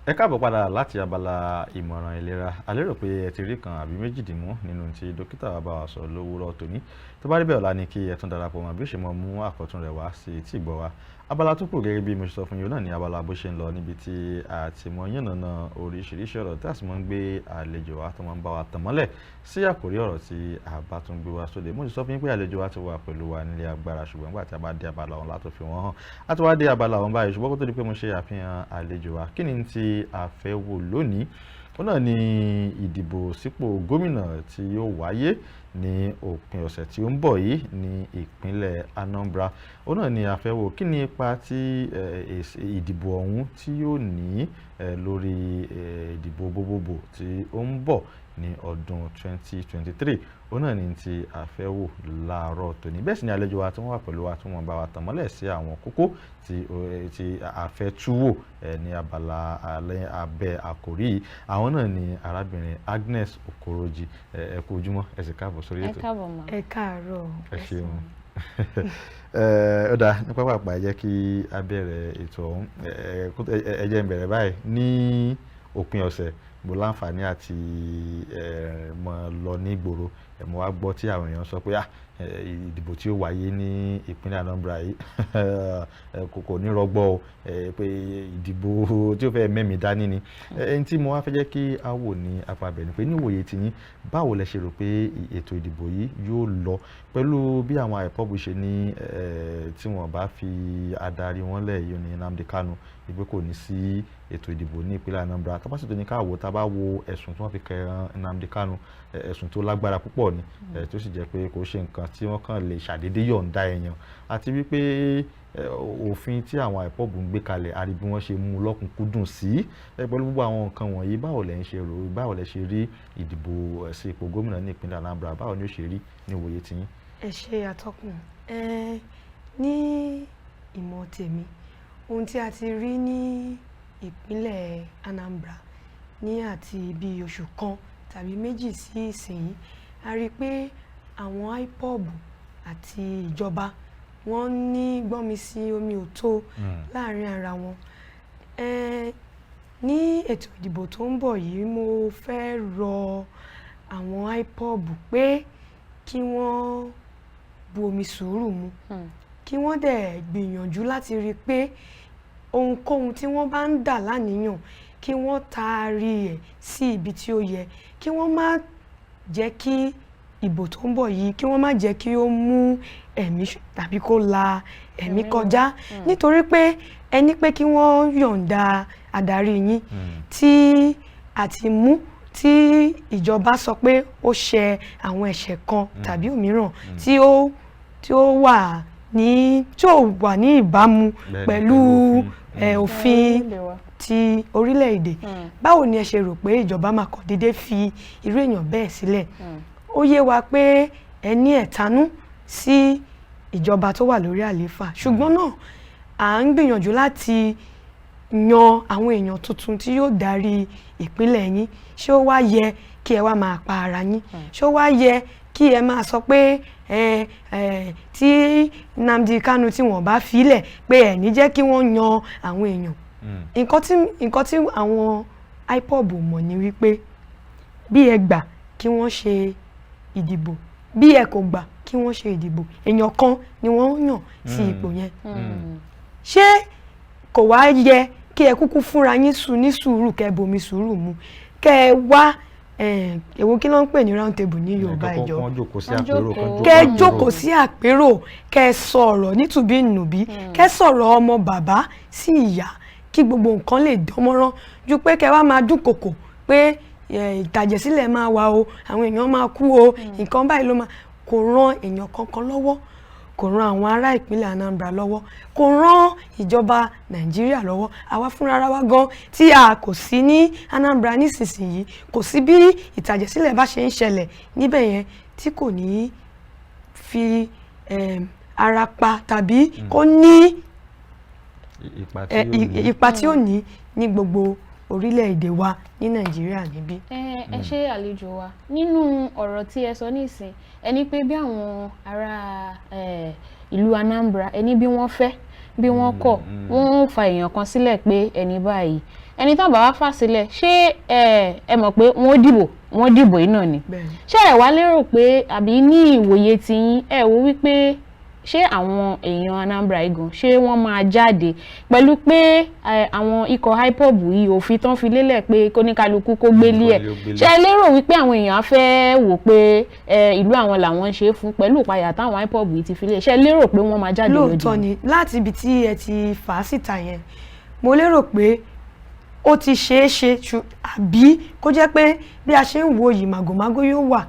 Ẹ káàbọ̀ padà láti abala ìmọ̀ràn ìlera. A lérò pé ẹ ti rí kan àbí méjì dìmú nínú tí dókítà wa bá wa sọ lówùúrọ̀ tòní. Tó bá rí bẹ́ẹ̀ ọ̀la ni kí ẹ tún darapọ̀ mọ́ bí ó ṣe mọ mú àkọ́tún rẹ̀ wá sí etí ìgbọ́ wa. Abala tó kù gẹ́gẹ́ bí mo ṣe sọ fún yín náà ni abala bó ṣe ń lọ níbi tí a ti mọ yànnàná oríṣiríṣi ọ̀rọ̀ tí a sì mọ ń gbé àlejò wa tó mọ ń bá wa tàn mọ́lẹ̀ sí àkòrí ọ̀rọ̀ tí a bá tún gbé wa sóde. Mo ṣe sọ fún yín pé àlejò wa ti wà pẹ̀lú wa nílé agbára ṣùgbọ́n nígbà tí a bá dé abala ọ̀hún látó fi wọ́n hàn. A ti wá dé abala ọ̀hún báyìí ṣùgbọ́n kó tó di pé mo ṣe àfihàn àlejò wa kí ni tí a fẹ́ wò lónìí. Ó náà ni ìdìbò sípò gómìnà tí yóò wáyé ní òpin ọ̀sẹ̀ tí ó ń bọ̀ yìí ní ìpínlẹ̀ Anambra. Ó náà ni a fẹ́ wò kí ni ipa tí ìdìbò ọ̀hún tí yóò ní lórí ìdìbò gbogbogbò tí ó ń bọ̀ ní ọdún 2023. Ó náà ni tí a fẹ́ wò láàárọ̀ tòní. Bẹ́ẹ̀ sì ni àlejò wa tí wọ́n wà pẹ̀lú wa tí wọ́n bá wa tàn mọ́lẹ̀ sí àwọn kókó tí a fẹ́ tú wò ní abala abẹ́ àkòrí yìí. Àwọn náà ni arábìnrin Agnes Okoroji. Ẹ kú ojúmọ́, ẹ sì káàbọ̀ sórí ètò. Ẹ káàbọ̀ ma. Ẹ káàárọ̀. Ẹ ṣeun. Ó dáa ní pápápá ẹ jẹ́ kí a bẹ̀rẹ̀ ètò ọ̀hún. Ẹ jẹ́ n bẹ̀rẹ̀ báyìí ní òpin ọ̀sẹ̀ mo láǹfààní àti mọ lọ ní ìgboro mo wá gbọ́ tí àwọn èèyàn sọ pé ìdìbò tí ó wáyé ní ìpínlẹ̀ Anambra yìí kò ní rọgbọ o pé ìdìbò tí ó fẹ́ mẹ́mí dání ni. Ẹni tí mo wá fẹ́ jẹ́ kí a wò ní apabẹ̀ ni pé níwòye tiyín báwo lẹ ṣe rò pé ètò ìdìbò yìí yóò lọ pẹ̀lú bí àwọn IPOB ṣe ní tí wọ́n bá fi adarí wọn lẹ̀ yìí ní Nnamdi Kanu ìgbé kò ní sí ètò ìdìbò ní ìpínlẹ̀ Anambra. Tá bá sì tó ní ká wò tá bá wo ẹ̀sùn tí wọ́n fi kàn Nnamdi Kanu ẹ̀sùn tó lágbára púpọ̀ ni tó sì jẹ́ pé kò ṣe nǹkan tí wọ́n kàn lè ṣàdédé yọ̀ǹda èèyàn àti wípé òfin tí àwọn IPOB ń gbé kalẹ̀ àrí bí wọ́n ṣe mú lọ́kùnkúndùn sí pẹ̀lú gbogbo àwọn nǹkan wọ̀nyí báwo lẹ ń ṣe rò báwo lẹ ṣe rí ìdìbò sí ipò gómìnà ní ìpínlẹ̀ Anambra báwo ni ó ṣe rí ní ìwòye tiyín. Ẹ ṣe àtọkùn ní ìmọ̀ tèmi ohun tí a ti rí ní ìpínlẹ̀ Anambra ní àti bí oṣù kan tàbí méjì sí ìsìn a rí pé àwọn IPOB àti ìjọba wọ́n ní gbọ́nmi sí omi ò tó láàrin ara wọn. Ní ètò ìdìbò tó ń bọ̀ yìí mo fẹ́ rọ àwọn IPOB pé kí wọ́n bu omi sùúrù mu kí wọ́n dẹ̀ gbìyànjú láti rí i pé ohunkóhun tí wọ́n bá ń dà láníyàn kí wọ́n taari ẹ̀ sí ibi tí ó yẹ kí wọ́n má jẹ́ kí ìbò tó ń bọ̀ yìí kí wọ́n má jẹ́ kí ó mú ẹ̀mí tàbí kó la ẹ̀mí kọjá nítorí pé ẹni pé kí wọ́n yọ̀ǹda adarí yín tí àti mú tí ìjọba sọ pé ó ṣe àwọn ẹ̀ṣẹ̀ kan tàbí òmíràn tí ó wà ní ìbámu pẹ̀lú òfin ti orílẹ̀-èdè. Báwo ni ẹ ṣe rò pé ìjọba máa kàn déédéé fi irú èèyàn bẹ́ẹ̀ sílẹ̀? Ó yé wa pé ẹ ní ẹ̀tanú sí ìjọba tó wà lórí àlééfà ṣùgbọ́n náà à ń gbìyànjú láti yan àwọn èèyàn tuntun tí yóò darí ìpínlẹ̀ yín. Ṣé ó wá yẹ kí ẹ wá máa pa ara yín? Ṣé ó wá yẹ kí ẹ máa sọ pé tí Nnamdi Kanu tí wọ́n bá filẹ̀ pé ẹ̀ ní jẹ́ kí wọ́n yan àwọn èèyàn? Nǹkan tí àwọn IPOB mọ̀ ni wípé bí ẹ gbà kí wọ́n ṣe ìdìbò bí ẹ kò gbà kí wọ́n ṣe ìdìbò èèyàn kan ni wọ́n yàn sí ipò yẹn. Ṣé kò wá yẹ kí ẹ kúkú fúnra yín ní sùúrù kẹ́ bomi sùúrù mu kẹ́ ẹ wá èwo kí ló ń pè ní round table ní Yorùbá ìjọ kẹ́ ẹ jókòó sí àpérò kẹ́ ẹ sọ̀rọ̀ nítùbí nùbí kẹ́ ẹ sọ̀rọ̀ ọmọ bàbá sí ìyá kí gbogbo nǹkan lè dánmọ́rán ju pé kẹ́ wá máa dúnkòkò pé ìtàjẹ̀sílẹ̀ máa wà o àwọn èèyàn máa kú o nǹkan báyìí ló máa kò ran èèyàn kankan lọ́wọ́ kò ran àwọn ará ìpínlẹ̀ Anambra lọ́wọ́ kò ran ìjọba Nàìjíríà lọ́wọ́ àwa fúnra wa gan tí a kò sí ní Anambra nísinsìnyí kò sí bí ìtàjẹ̀sílẹ̀ bá ṣe ń ṣẹlẹ̀ níbẹ̀ yẹn tí kò ní fi ara pa tàbí kò ní ipa tí ó ní gbogbo orílẹ̀-èdè wa ní Nàìjíríà níbí. Ẹ ṣe àlejò wa nínú ọ̀rọ̀ tí ẹ sọ nísìn ẹni pé bí àwọn ará ìlú Anambra ẹni bí wọ́n fẹ́ bí wọ́n kọ̀ wọ́n fa èèyàn kan sílẹ̀ pé ẹni báyìí ẹni tá bá wá fà sílẹ̀ ṣé ẹ mọ̀ pé wọ́n dìbò yìí náà ni ṣé ẹ wá lérò pé àbí ní ìwòye tiyín ẹ wo wípé ṣé àwọn èèyàn Anambra igun ṣé wọ́n máa jáde pẹ̀lú pé àwọn ikọ̀ IPOB yìí òfin tán fi lélẹ̀ pé kóníkálukú kó gbélé ẹ̀ ṣé ẹ lérò wípé àwọn èèyàn á fẹ́ wò pé ìlú àwọn làwọn ń ṣe fún pẹ̀lú ìpayà táwọn IPOB yìí ti fi lé ṣé ẹ lérò pé wọ́n máa jáde lójú. lóòótọ́ ni láti ibi tí ẹ ti fà á síta yẹn mo lérò pé ó ti ṣeé ṣe àbí kó jẹ́ pé bí a ṣe ń wo yìí màgòmágó yóò wà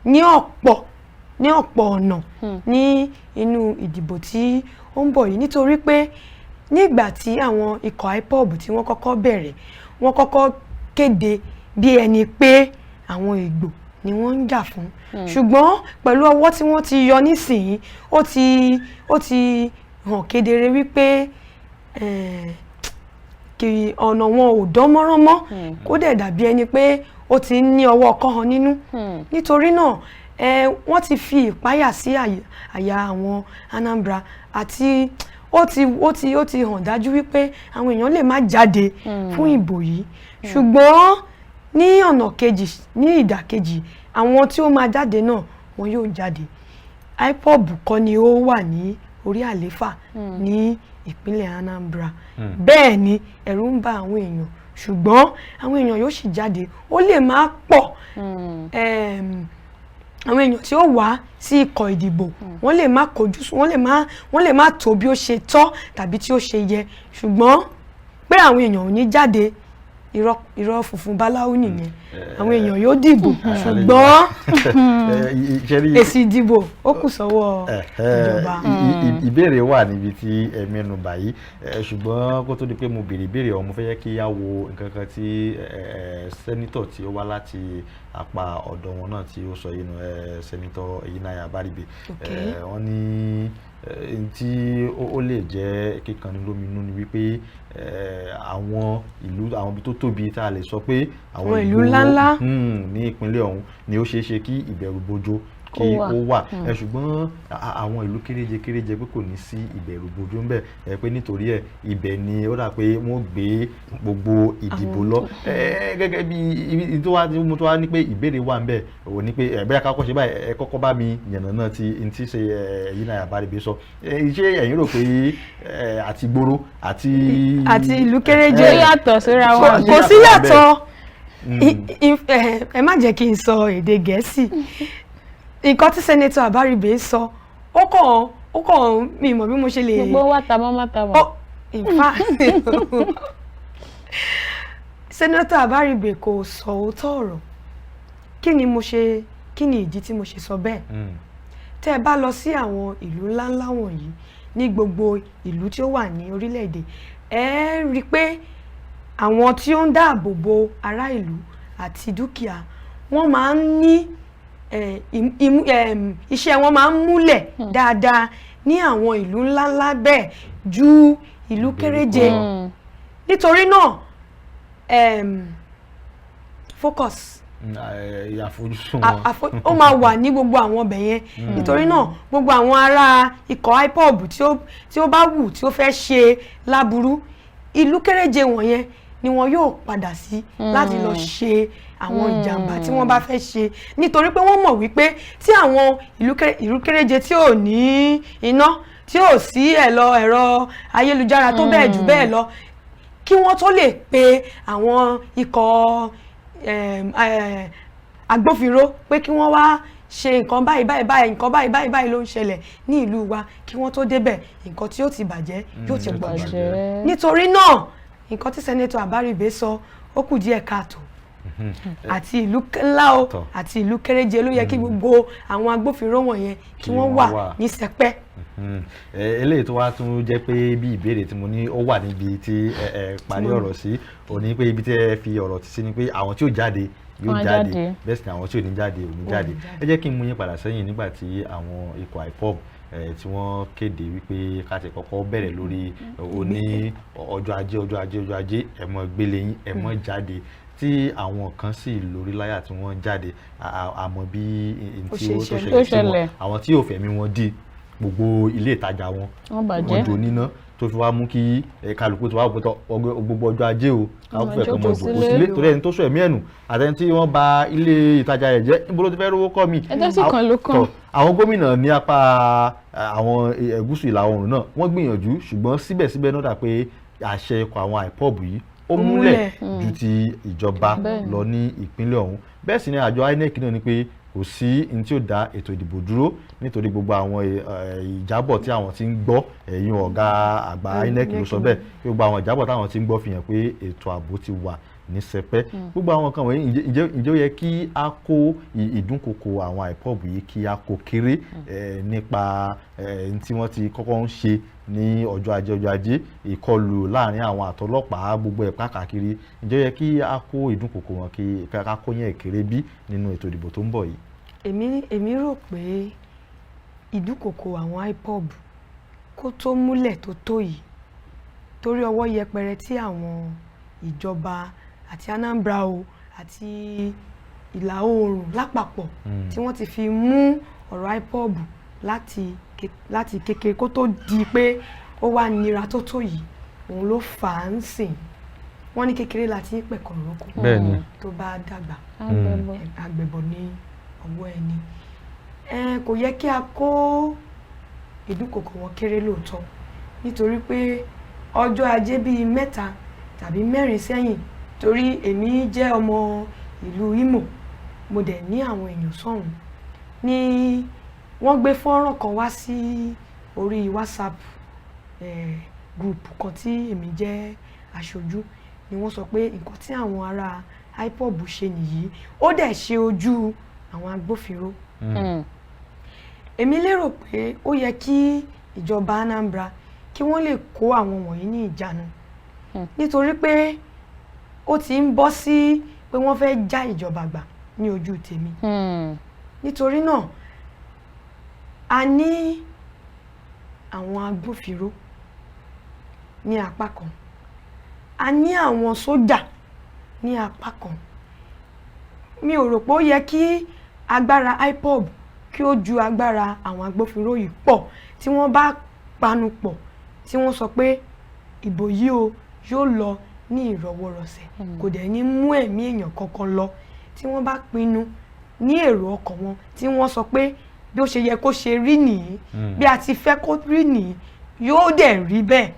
ní ọ̀pọ̀ ọ̀nà ní inú ìdìbò tí ó ń bọ̀ yìí nítorí pé nígbà tí àwọn ikọ̀ IPOB tí wọ́n kọ́kọ́ bẹ̀rẹ̀ wọ́n kọ́kọ́ kéde bí ẹni pé àwọn Ìgbò ni wọ́n ń jà fún ṣùgbọ́n pẹ̀lú ọwọ́ tí wọ́n ti yọ nísìnyí ó ti hàn kedere wípé kí ọ̀nà wọn ò dán mọ́rán mọ́ kó dẹ̀ dàbí ẹni pé ó ti ń ní ọwọ́ ọkọ́ hàn nínú nítorí náà wọ́n ti fi ìpáyà sí àyà àwọn Anambra àti ó ti hàn dájú wípé àwọn èèyàn lè má jáde fún ìbò yìí ṣùgbọ́n ní ọ̀nà kejì ní ìdàkejì àwọn tí ó máa jáde náà wọn yóò jáde IPOB kọ́ ni ó wà ní orí àléfà ní ìpínlẹ̀ Anambra bẹ́ẹ̀ ni ẹ̀rù ń bà àwọn èèyàn ṣùgbọ́n àwọn èèyàn yóò sì jáde ó lè má pọ̀ àwọn èèyàn tí ó wá sí ikọ̀ ìdìbò wọ́n lè má tó bí ó ṣe tọ́ tàbí tí ó ṣe yẹ ṣùgbọ́n pé àwọn èèyàn ò ní jáde irọ́ funfun báláwo nìyẹn àwọn èèyàn yóò dìbò ṣùgbọ́n èsì ìdìbò ó kù sọ́wọ́ ìjọba. ìbéèrè wà níbi tí ẹ mẹ́nu báyìí ṣùgbọ́n kó tó di pé mo béèrè ìbéèrè ọ̀hún mo fẹ́ yẹ kí á wo nǹkan kan tí sẹ́nítọ̀ tí ó wá láti apá ọ̀dọ̀ wọn náà tí ó sọ yìí nù sẹ́nítọ̀ Èyínnáyà Bárìbè wọ́n ní tí ó lè jẹ́ kíkanilóminú ni wípé àwọn ìlú àwọn ibi tó tóbi tá a lè sọ pé àwọn ìlú ńláńlá ní ìpínlẹ̀ ọ̀hún ni ó ṣeé ṣe kí ìbẹ̀rù bojo kí ó wà ṣùgbọ́n àwọn ìlú kéréje pé kò ní sí ìbẹ̀rù bojo ń bẹ pé nítorí ibẹ̀ ni ó dà pé wọ́n gbé gbogbo ìdìbò lọ gẹ́gẹ́ bí mo tó wá ní pé ìbéèrè wà ń bẹ ò ní pé ẹ̀bẹ́ àkọ́kọ́ ṣe báyìí ẹ kọ́kọ́ bá mi yànnà náà tí n ti ṣe Èyínnáyà Bárìbè sọ ṣé ẹ̀yin rò pé àti gbòòrò àti ìlú kéréje yàtọ̀ síra wọn kò sí yàtọ̀ ẹ má jẹ́ kí n sọ èdè Gẹ̀ẹ́sì nǹkan tí sẹ́nẹ́tọ̀ Bárìbè sọ ó kàn mi mọ̀ bí mo ṣe lè. gbogbo wàtàmọ́. in fact sẹ́nẹ́tọ̀ Bárìbè kò sọ òótọ́ ọ̀rọ̀ kí ni ìdí tí mo ṣe sọ bẹ́ẹ̀ tẹ́ ẹ bá lọ sí àwọn ìlú ńláńlá wọ̀nyí ní gbogbo ìlú tí ó wà ní orílẹ̀-èdè ẹ rí i pé àwọn tí ó ń dáàbò bo ará ìlú àti dúkìá wọ́n máa ń ní iṣẹ́ wọn máa ń múlẹ̀ dáadáa ní àwọn ìlú ńláńlá bẹ́ẹ̀ ju ìlú kéréje nítorí náà focus ó máa wà ní gbogbo àwọn ọbẹ̀ yẹn nítorí náà gbogbo àwọn ará ikọ̀ IPOB tí ó bá wù tí ó fẹ́ ṣe láburú ìlú kéréje wọ̀nyẹn ni wọn yóò padà sí láti lọ ṣe àwọn ìjàmbá tí wọ́n bá fẹ́ ṣe nítorí pé wọ́n mọ̀ wípé tí àwọn ìlú kéréje tí ò ní iná tí ò sí ẹ̀rọ ayélujára tó bẹ́ẹ̀ jù bẹ́ẹ̀ lọ kí wọ́n tó lè pe àwọn ikọ̀ agbófinró pé kí wọ́n wá ṣe nǹkan báyìí nǹkan báyìí ló ń ṣẹlẹ̀ ní ìlú wa kí wọ́n tó débẹ̀ nǹkan tí ó ti bàjẹ́ yóò ti pọ̀ jù nítorí náà nǹkan tí sẹ́nẹ́tọ̀ Bárìbè sọ ó kù díẹ̀ káàtó àti ìlú ńlá o àti ìlú kéréje ló yẹ kí gbogbo àwọn agbófinró wọ̀nyẹn kí wọ́n wà ní sẹpẹ́. eléyìí tó wá tún jẹ́ pé bí ìbéèrè tí mo ní ó wà níbi tí ẹ parí ọ̀rọ̀ sí ò ní pé ibi tí ẹ fi ọ̀rọ̀ ti sí ni pé àwọn tí ó jáde yóò jáde bẹ́ẹ̀ sì ni àwọn tí ò ní jáde ò ní jáde ẹ jẹ́ kí n mú yín padà sẹ́yìn nígbà tí àwọn ikọ̀ IPOB tí wọ́n kéde wípé ká ti kọ́kọ́ bẹ̀rẹ̀ lórí òní ọjọ́ ajé ẹ mọ́ gbélé yín ẹ mọ́ jáde tí àwọn kan sì lórí láyà tí wọ́n jáde àmọ́ bí tí ó tó ṣẹlẹ̀ sí wọn àwọn tí ò fẹ̀mí wọn dí gbogbo ilé ìtajà wọn wọ́n jò níná tó fi wá mú kí kálukú tó wá gbogbo ọjọ́ ajé o káwọn fẹ́ kọ́ mọ́ ìbò sílé torí ẹni tó sọ ẹ̀mí ẹ̀nù àtẹni tí wọ́n bà ilé ìtajà rẹ̀ jẹ́ níbo ló ti fẹ́ rówó kọ́ mi. ẹjọ́ sì kan ló kàn. àwọn gómìnà ní apá àwọn gúúsù ìlà oòrùn náà wọ́n gbìyànjú ṣùgbọ́n síbẹ̀síbẹ̀ náà dà pé àṣẹ ikọ̀ àwọn IPOB yìí ó múlẹ̀ ju ti ìjọba lọ ní ìpínlẹ̀ ọ̀hún. Bẹ́ẹ̀ sì ni àjọ INEC náà ni pé kò sí ní tí ó dá ètò ìdìbò dúró nítorí gbogbo àwọn ìjábọ̀ tí àwọn ti ń gbọ́ ẹ̀yìn ọ̀gá àgbà INEC ló sọ bẹ́ẹ̀ pé gbogbo àwọn ìjábọ̀ táwọn ti ń gbọ́ fi hàn pé ètò ààbò ti wà ní sẹpẹ́. Gbogbo àwọn kan wọ̀nyí ǹjẹ́ ó yẹ kí a kó ìdúnkokò àwọn IPOB yìí kí a kó kéré nípa tí wọ́n ti kọ́kọ́ ń ṣe ní ọjọ́ ajé ìkọlù láàrin àwọn àtọlọ́pàá gbogbo ẹ̀ káàkiri ǹjẹ́ ó yẹ kí a kó ìdúnkokò wọn kí a kó yẹn kéré bí nínú ètò ìdìbò tó ń bọ̀ yìí. èmi rò pé ìdúnkokò àwọn IPOB kó tó múlẹ̀ tó yìí torí ọwọ́ yẹpẹrẹ tí àwọn ìjọba àti Anambra o àti ìlà oòrùn lápapọ̀ tí wọ́n ti fi mú ọ̀rọ̀ IPOB láti kékeré kó tó di pé ó wá nira tó yìí òun ló fà á ń sìn wọ́n ní kékeré láti ń pẹ̀kọ̀ lóko tó bá dàgbà àgbẹ̀bọ̀ ní ọwọ́ ẹni kò yẹ kí a kó ìdúnkokò wọn kéré lóòótọ́ nítorí pé ọjọ́ ajé bíi 3 tàbí 4 sẹ́yìn torí èmi jẹ́ ọmọ ìlú Imo mo dẹ̀ ní àwọn èèyàn sọ́hùn ní wọ́n gbé fọ́nrán kan wá sí orí WhatsApp group kan tí èmi jẹ́ aṣojú ni wọ́n sọ pé nǹkan tí àwọn ará IPOB ṣe nìyí ó dẹ̀ ṣe ojú àwọn agbófinró. Èmi lérò pé ó yẹ kí ìjọba Anambra kí wọ́n lè kó àwọn wọ̀nyí ní ìjánu nítorí pé ó ti ń bọ́ sí pé wọ́n fẹ́ já ìjọba gbà ní ojú tèmi. Nítorí náà a ní àwọn agbófinró ní apá kan a ní àwọn sójà ní apá kan mi ò rò pé ó yẹ kí agbára IPOB kí ó ju agbára àwọn agbófinró yìí pọ̀ tí wọ́n bá panu pọ̀ tí wọ́n sọ pé ìbò yìí o yóò lọ ní ìrọwọ́rọsẹ̀ kò dẹ̀ ní mú ẹ̀mí èèyàn kankan lọ tí wọ́n bá pinnu ní èrò ọkàn wọn tí wọ́n sọ pé bí ó ṣe yẹ kó ṣe rí nìyí bí a ti fẹ́ kó rí nìyí yóò dẹ̀ rí bẹ́ẹ̀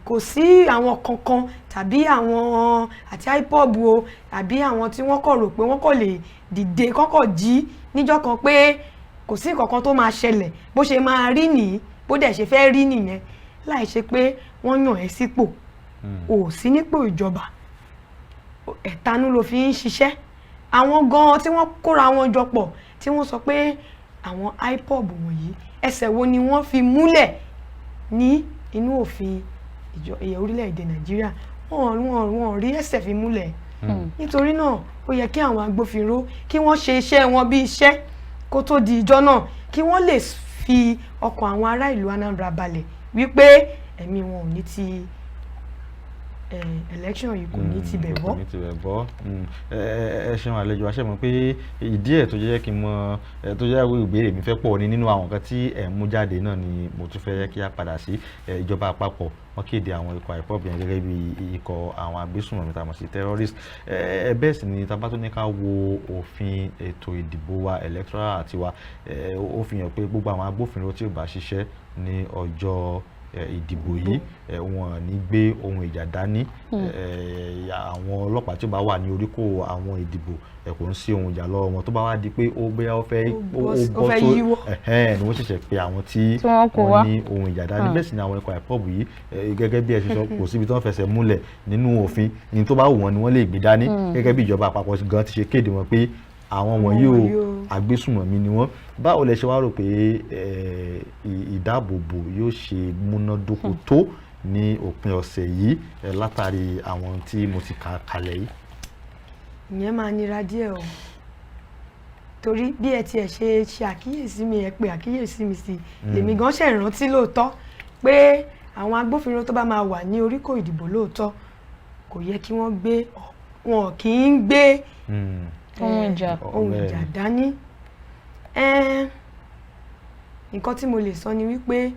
kò sí àwọn kankan tàbí àwọn àti IPOB o àbí àwọn tí wọ́n kọ̀ rò pé wọ́n kọ̀ lè dìde kọ́kọ̀ jí níjọ́ kan pé kò sí nǹkan tó máa ṣẹlẹ̀ bó ṣe máa rí nìyí bó dẹ̀ ṣe fẹ́ rí nìyẹn láì ṣe pé wọ́n yàn ẹ́ sípò ò sí nípò ìjọba ẹ̀tanú ló fi ń ṣiṣẹ́ àwọn gan tí wọ́n kóra wọn jọ pọ̀ tí wọ́n sọ pé àwọn IPOB wọ̀nyí ẹsẹ̀ wo ni wọ́n fi múlẹ̀ ní inú òfin orílẹ̀-èdè Nàìjíríà wọ́n rí ẹsẹ̀ fi múlẹ̀ nítorí náà ó yẹ kí àwọn agbófinró kí wọ́n ṣe iṣẹ́ wọn bí iṣẹ́ kó tó di ìjọ náà kí wọ́n lè fi ọkàn àwọn ará ìlú Anambra balẹ̀ wípé ẹ̀mí wọn ò ní ti election yìí kò ní ti bẹ̀ bọ́. ẹ ṣeun àlejò àṣẹ mọ̀ pé ìdí ẹ̀ tó jẹ́ kí n mọ tó jẹ́ ìbéèrè mi fẹ́ pọ̀ ní nínú àwọn nǹkan tí ẹ̀ ń mú jáde náà ni mo tún fẹ́ kí a padà sí ìjọba àpapọ̀ wọ́n kéde àwọn ikọ̀ IPOB yẹn gẹ́gẹ́ bí ikọ̀ àwọn agbésùnmọ̀mí tá a mọ̀ sí terrorist bẹ́ẹ̀ sì ni tá bá tó ní ká wo òfin ètò ìdìbò wa electoral àti wa ó fi hàn pé gbogbo àwọn agbófinró tí ò bá ṣiṣẹ́ ní ọjọ́ ìdìbò yìí wọn ní gbé ohun ìjà dání àwọn ọlọ́pàá tí ó bá wà ní oríkò àwọn ìdìbò kò ń sí ohun ìjà lọ́wọ́ wọn tó bá wá di pé ó bóyá ó fẹ́ bọ́ tó ni wọ́n ṣẹ̀ṣẹ̀ pé àwọn tí wọ́n ní ohun ìjà dání bẹ́ẹ̀ sì ni àwọn ikọ̀ IPOB yìí gẹ́gẹ́ bí ẹ ṣe sọ kò síbi tí wọ́n fẹsẹ̀ múlẹ̀ nínú òfin ní tó bá wù wọ́n ni wọ́n lè gbé dání gẹ́gẹ́ bí ìjọba àpapọ̀ gan ti ṣe kéde wọn pé àwọn wọ̀nyí o agbésùnmọ̀mí ni wọ́n. Báwo lẹ ṣe wá rò pé ìdáàbòbò yóò ṣe múnádóko tó ní òpin ọ̀sẹ̀ yìí látàrí àwọn tí mo ti kà kalẹ̀ yìí? Ìyẹn máa nira díẹ̀ o torí bí ẹ tiẹ̀ ṣe àkíyèsí mi ẹ pé àkíyèsí mi sí lèmi gan ṣe rántí lóòótọ́ pé àwọn agbófinró tó bá máa wà ní oríkò ìdìbò lóòótọ́ kò yẹ kí wọ́n kì í gbé ohun ìjà dání nǹkan tí mo lè sọ ni wípé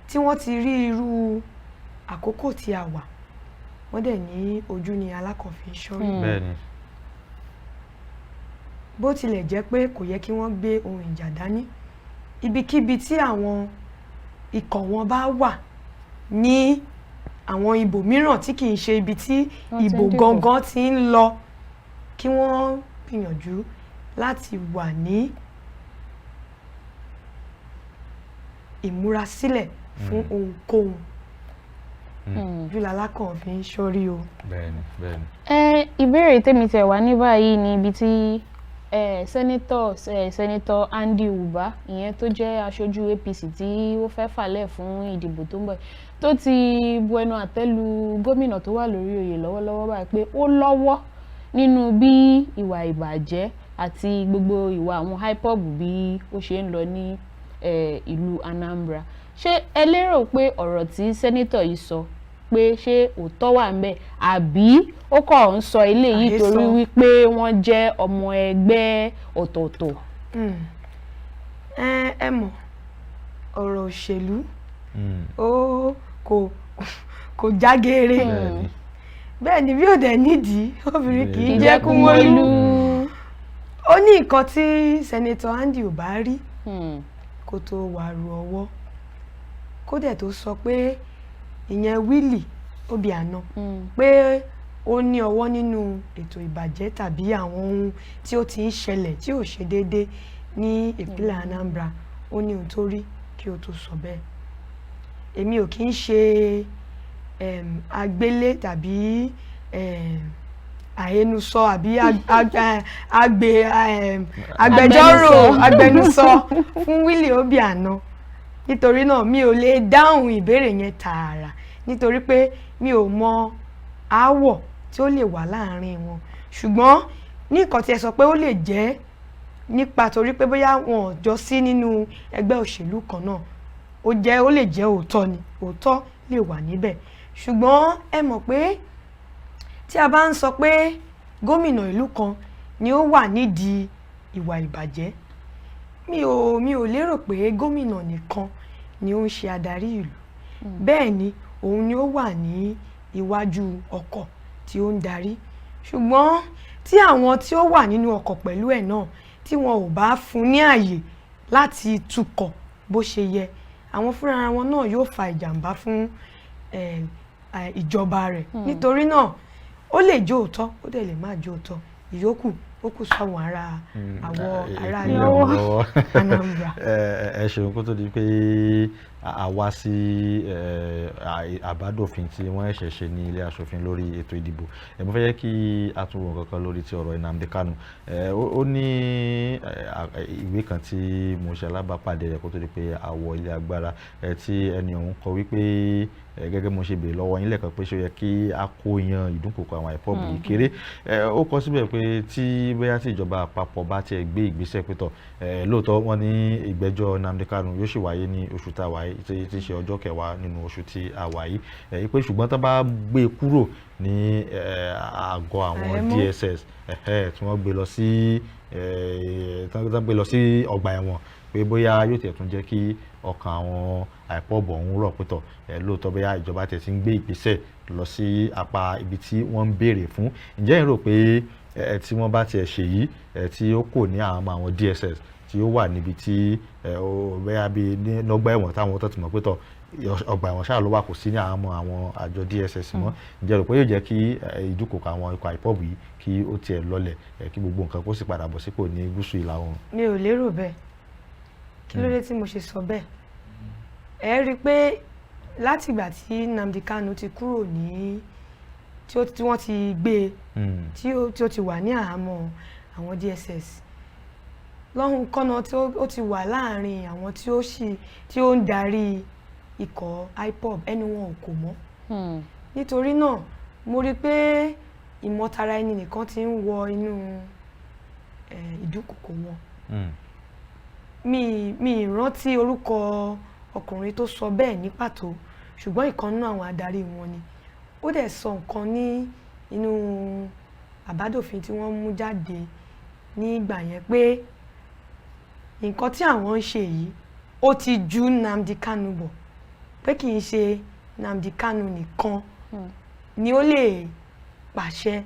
tí wọ́n ti rí irú àkókò tí a wà wọ́n dẹ̀ ní ojú ni alákọ̀ọ́fin ṣọ́rí. Bẹ́ẹ̀ni. Bó tilẹ̀ jẹ́ pé kò yẹ kí wọ́n gbé ohun ìjà dání ibikíbi tí àwọn ikọ̀ wọn bá wà ní àwọn ibòmíràn tí kì í ṣe ibi tí ìbò gangan ti ń lọ kí wọ́n gbìyànjú láti wà ní ìmúrasílẹ̀ fún ohunkóhun. Jùlọ alákọ̀ọ́fin ṣọ́rí o. Bẹ́ẹ̀ni, bẹ́ẹ̀ni. Ìbéèrè tèmi tẹ̀ wá ní báyìí ni ibi tí Sẹ́nitọ̀ Andy Uba ìyẹn tó jẹ́ aṣojú APC tí ó fẹ́ fàlẹ̀ fún ìdìbò tó ń bọ̀ tó ti bu ẹnu àtẹ́ lu gómìnà tó wà lórí oyè lọ́wọ́lọ́wọ́ báyìí pé ó lọ́wọ́ nínú bí ìwà ìbàjẹ́ àti gbogbo ìwà àwọn IPOB bí ó ṣe ń lọ ní ìlú Anambra. Ṣé ẹ lérò pé ọ̀rọ̀ tí sẹ́nitọ̀ yìí sọ pé ṣé òótọ́ wà ń bẹ̀ àbí ó kàn ń sọ eléyìí torí wípé wọ́n jẹ́ ọmọ ẹgbẹ́ ọ̀tọ̀ọ̀tọ̀? Ẹ mọ̀ ọ̀rọ̀ òṣèlú kò jágeere bẹ́ẹ̀ ni bí ó dẹ̀ nídìí obìnrin kì í jẹ́ kú mọ́lú. Ó ní nǹkan tí sẹ́nitọ̀ Andy Uba rí kó tó wàrú ọwọ́ kó dẹ̀ tó sọ pé ìyẹn Willie Obiano pé ó ní ọwọ́ nínú ètò ìbàjẹ́ tàbí àwọn ohun tí ó ti ń ṣẹlẹ̀ tí ò ṣe déédé ní ìpínlẹ̀ Anambra ó ní ohun tó rí kí ó tó sọ bẹ́ẹ̀. Èmi ò kí ń ṣe agbélé tàbí àhẹnusọ àbí agbẹjọ́rò fún Willie Obiano nítorí náà mi ò lè dáhùn ìbéèrè yẹn tààrà nítorí pé mi ò mọ aáwọ̀ tí ó lè wà láàrin wọn ṣùgbọ́n ní nǹkan tí ẹ sọ pé ó lè jẹ́ nípa torí pé bóyá wọn ò jọ sí nínú ẹgbẹ́ òṣèlú kan náà ó lè jẹ́ òótọ́ ni òótọ́ lè wà níbẹ̀ ṣùgbọ́n ẹ mọ̀ pé tí a bá ń sọ pé gómìnà ìlú kan ni ó wà nídìí ìwà ìbàjẹ́ mi ò lérò pé gómìnà nìkan ni ó ń ṣe adarí ìlú bẹ́ẹ̀ ni òun ni ó wà ní iwájú ọkọ̀ tí ó ń darí ṣùgbọ́n tí àwọn tí ó wà nínú ọkọ̀ pẹ̀lú ẹ̀ náà tí wọn ò bá fún ní àyè láti tukọ̀ bó ṣe yẹ àwọn fúnra wọn náà yóò fa ìjàmbá fún ìjọba rẹ̀ nítorí náà ó lè jó òótọ́ ó dẹ̀ lè má jó òótọ́ ìyókù ó kù sáwọn ará lọ́wọ́ Anambra. Ẹ ṣeun kó tó di pé àwa sí àbádòfin tí wọ́n ṣẹ̀ṣẹ̀ ṣe ní ilé aṣòfin lórí ètò ìdìbò mo fẹ́ yẹ kí a tún wò kankan lórí ti ọ̀rọ̀ Nnamdi Kanu ó ní ìwé kan tí mo ṣe alábàápàdé rẹ̀ kó tó di pé a wọ ilé agbára tí ẹni ọ̀hún kọ wípé gẹ́gẹ́ mo ṣe béèrè lọ́wọ́ yín lẹ́ẹ̀kan pé ṣó yẹ kí a kó yan ìdúnkòkò àwọn IPOB yìí kéré ó kọ síbẹ̀ pé tí bóyá tí ìjọba àpapọ̀ bá tiẹ̀ gbé ìgbésẹ̀ pẹ̀tọ̀ lóòótọ́ wọ́n ní ìgbẹ́jọ́ Nnamdi Kanu yóò ṣì wáyé ní oṣù tá a wáyé tí ṣe ọjọ́ kẹwàá nínú oṣù tí a wáyé pé ṣùgbọ́n tó bá gbé kúrò ní àgọ́ àwọn DSS tí wọ́n gbé lọ sí ọgbà ẹ̀wọ̀n pé bóyá yóò tiẹ̀ tún jẹ́ kí ọkàn àwọn IPOB ọ̀hún rọ̀ pẹ̀tọ̀ lóòótọ́ bóyá ìjọba tiẹ̀ ti ń gbé ìgbésẹ̀ lọ sí apá ibi tí wọ́n ń béèrè fún ǹjẹ́ ẹ rò pé tí wọ́n bá tiẹ̀ ṣe yìí tí ó kò ní àwọn DSS tí ó wà níbi tí bóyá bíi lọ́gbà ẹ̀wọ̀n táwọn tó ti mọ̀ pẹ̀tọ̀ ọgbà ẹ̀wọ̀n ṣáà ló wà kò sí ní àwọn àjọ DSS mọ́ ǹjẹ́ rò pé yóò jẹ́ kí ìdúkòkò àwọn ikọ̀ IPOB yìí kí ó tiẹ̀ lọlẹ̀ kí gbogbo nǹkan kó sì padà bọ̀ sípò ní gúúsù ìlà oòrùn? Mi ò lérò bẹ́ẹ̀ kí ló dé tí mo ṣe sọ bẹ́ẹ̀ ẹ rí i pé látìgbà tí Nnamdi Kanu ti kúrò ní tí wọ́n ti gbé tí ó ti wà ní àhámọ́ àwọn DSS lọ́hùn kọ́nà tí ó ti wà láàrin àwọn tí ó ń darí ikọ̀ IPOB ẹnu wọn ò kò mọ́ nítorí náà mo rí i pé ìmọ̀tara ẹni nìkan ti ń wọ inú ìdúkokò wọn mi rántí orúkọ ọkùnrin tó sọ bẹ́ẹ̀ ní pàtó ṣùgbọ́n ìkan nínú àwọn adarí wọn ni ó dẹ̀ sọ nǹkan ní inú àbádòfin tí wọ́n mú jáde ní ìgbà yẹn pé nǹkan tí àwọn ń ṣe yìí ó ti ju Nnamdi Kanu bọ̀ pé kì í ṣe Nnamdi Kanu nìkan ni ó lè pàṣẹ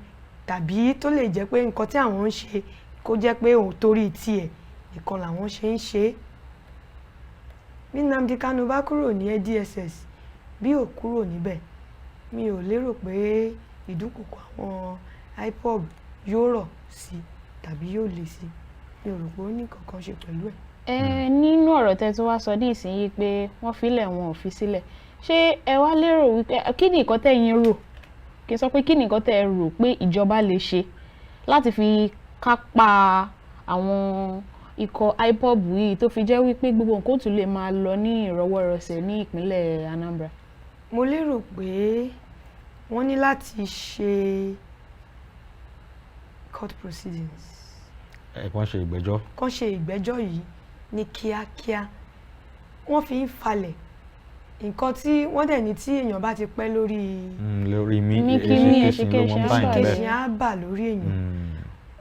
tàbí tó lè jẹ́ pé nǹkan tí àwọn ń ṣe kó jẹ́ pé òun torí tiẹ̀ nìkan làwọn ṣe ń ṣe. Bí Nnamdi Kanu bá kúrò ní DSS bí ò kúrò níbẹ̀ mi ò lérò pé ìdúnkòkò àwọn IPOB yóò rọ̀ sí tàbí yóò le sí. Mi ò rò pé ó ní kankan ṣe pẹ̀lú ẹ̀. Nínú ọ̀rọ̀ tẹ́ tó wá sọ ní ìsinyìí pé wọ́n filẹ̀ wọn ò fi sílẹ̀, ṣé ẹ wá lérò wípé kí ni nǹkan tẹ́yin rò, kí n sọ pé kí ni nǹkan tẹ́ ẹ rò pé ìjọba lè ṣe láti fi kápá àwọn ikọ̀ IPOB yìí tó fi jẹ́ wípé gbogbo nǹkan ó tún lè máa lọ ní ìrọwọ́rọsẹ̀ ní ìpínlẹ̀ Anambra? Mo lérò pé wọ́n ní láti ṣe court proceedings. Kàn ṣe ìgbẹ́jọ́. Kàn ṣe ìgbẹ́jọ́ yìí ní kíákíá. Wọ́n fi ń falẹ̀ nǹkan tí wọ́n dẹ̀ ní tí èèyàn bá ti pẹ́ lórí ẹ̀ṣẹ̀kẹ̀ṣẹ̀ á bà lórí èèyàn.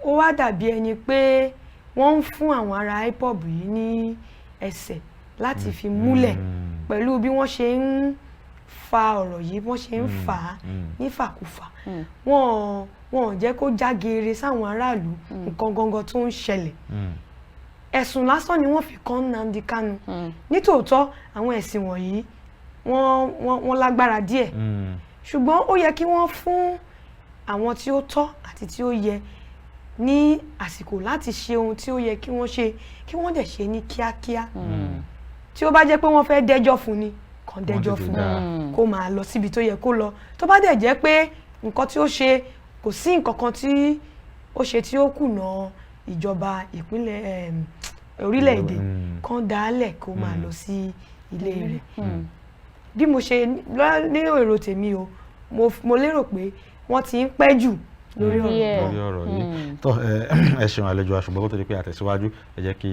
Ó wá dàbí ẹni pé wọ́n ń fún àwọn ará IPOB yìí ní ẹsẹ̀ láti fi múlẹ̀ pẹ̀lú bí wọ́n ṣe ń fa ọ̀rọ̀ yìí, wọ́n ṣe ń fà á nífàkúfà. Wọ́n ò jẹ́ kó já geere sáwọn aráàlú nǹkan gangan tó ń ṣẹlẹ̀. Ẹ̀sùn lásán ni wọ́n fi kàn Nnamdi Kanu. Nítòótọ́ àwọn ẹ̀sìn wọ̀nyí wọ́n lágbára díẹ̀, ṣùgbọ́n ó yẹ kí wọ́n fún àwọn tí ó tọ́ àti tí ó yẹ ní àsìkò láti ṣe ohun tí ó yẹ kí wọ́n ṣe, kí wọ́n dẹ̀ ṣe ní kíákíá. Tí ó bá jẹ́ pé wọ́n fẹ́ dẹ́jọ́ fún ni, kàn dẹ́jọ́ fún kó máa lọ síbi tó yẹ kó lọ. Tó bá dẹ̀ jẹ́ pé nǹkan tí ó ṣe kò sí nǹkan kan tí ó ṣe tí ó kùnà ìjọba ìpínlẹ̀ orílẹ̀-èdè, kàn dálẹ̀ kó máa lọ sí ilé rẹ̀. Bí mo ṣe ní èrò tèmi o, mo lérò pé wọ́n ti ń pẹ́ jù lórí ọ̀rọ̀ yìí. Tó ẹ ṣeun àlejò wa, ṣùgbọ́n kó tó di pé àtẹ̀síwájú ẹ jẹ́ kí